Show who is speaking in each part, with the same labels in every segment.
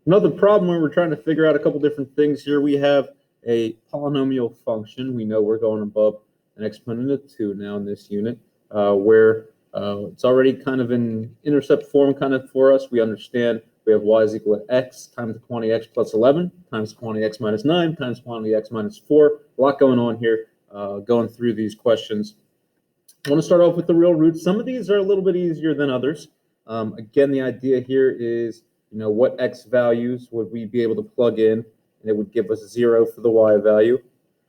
Speaker 1: Another problem when we're trying to figure out a couple different things here, we have a polynomial function. We know we're going above an exponent of 2 now in this unit, where it's already kind of in intercept form kind of for us. We understand we have y is equal to x times the quantity x plus 11 times the quantity x minus 9 times quantity x minus 4. A lot going on here going through these questions. I want to start off with the real roots. Some of these are a little bit easier than others. Again, the idea here is, what x values would we be able to plug in, and it would give us 0 for the y value.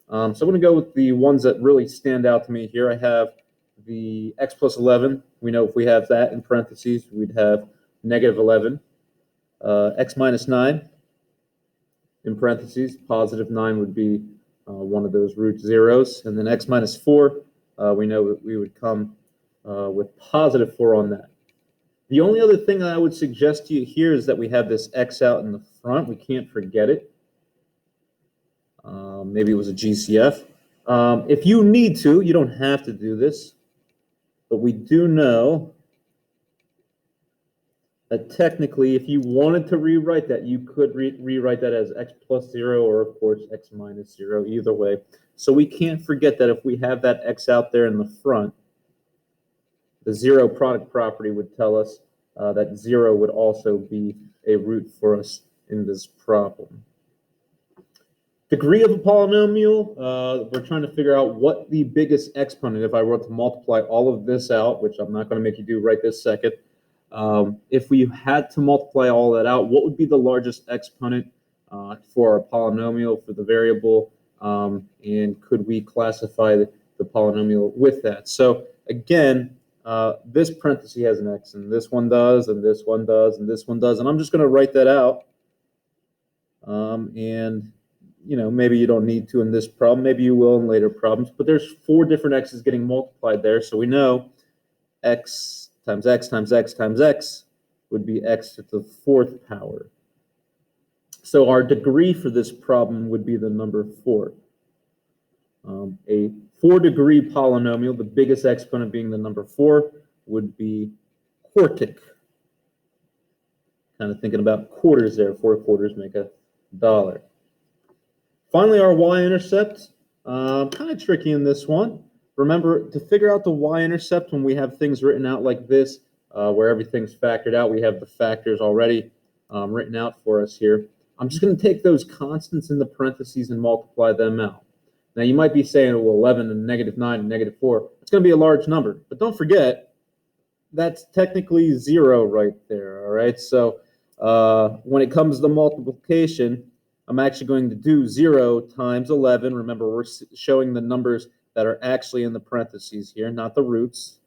Speaker 1: So I'm going to go with the ones that really stand out to me here. I have the x plus 11. We know if we have that in parentheses, we'd have negative 11. X minus 9 in parentheses, positive 9 would be one of those root zeros. And then x minus 4, we know that we would come with positive 4 on that. The only other thing I would suggest to you here is that we have this x out in the front. We can't forget it. Maybe it was a GCF. If you need to, you don't have to do this, but we do know that technically, if you wanted to rewrite that, you could rewrite that as x plus 0 or, of course, x minus 0, either way. So we can't forget that if we have that x out there in the front, the zero product property would tell us that 0 would also be a root for us in this problem. Degree of a polynomial, we're trying to figure out what the biggest exponent, if I were to multiply all of this out, which I'm not going to make you do right this second, if we had to multiply all that out, what would be the largest exponent for our polynomial, for the variable, and could we classify the polynomial with that? So again, this parenthesis has an x, and this one does, and this one does, and this one does, and I'm just going to write that out. And maybe you don't need to in this problem. Maybe you will in later problems. But there's 4 different x's getting multiplied there, so we know x times x times x times x would be x to the 4th power. So our degree for this problem would be the number 4. A 4-degree polynomial, the biggest exponent being the number 4, would be quartic. Kind of thinking about quarters there. 4 quarters make a dollar. Finally, our y-intercept. Kind of tricky in this one. Remember, to figure out the y-intercept when we have things written out like this, where everything's factored out, we have the factors already written out for us here. I'm just going to take those constants in the parentheses and multiply them out. Now, you might be saying, well, 11 and negative 9 and negative 4, it's going to be a large number. But don't forget, that's technically 0 right there, all right? So when it comes to multiplication, I'm actually going to do 0 times 11. Remember, we're showing the numbers that are actually in the parentheses here, not the roots.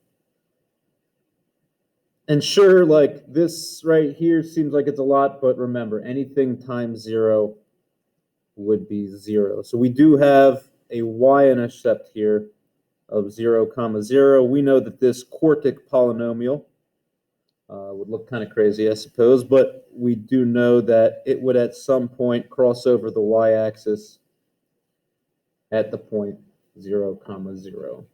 Speaker 1: And sure, like this right here seems like it's a lot, but remember, anything times 0 would be 0. So we do have a y-intercept here of 0, 0. We know that this quartic polynomial would look kind of crazy, I suppose, but we do know that it would at some point cross over the y-axis at the point 0, 0.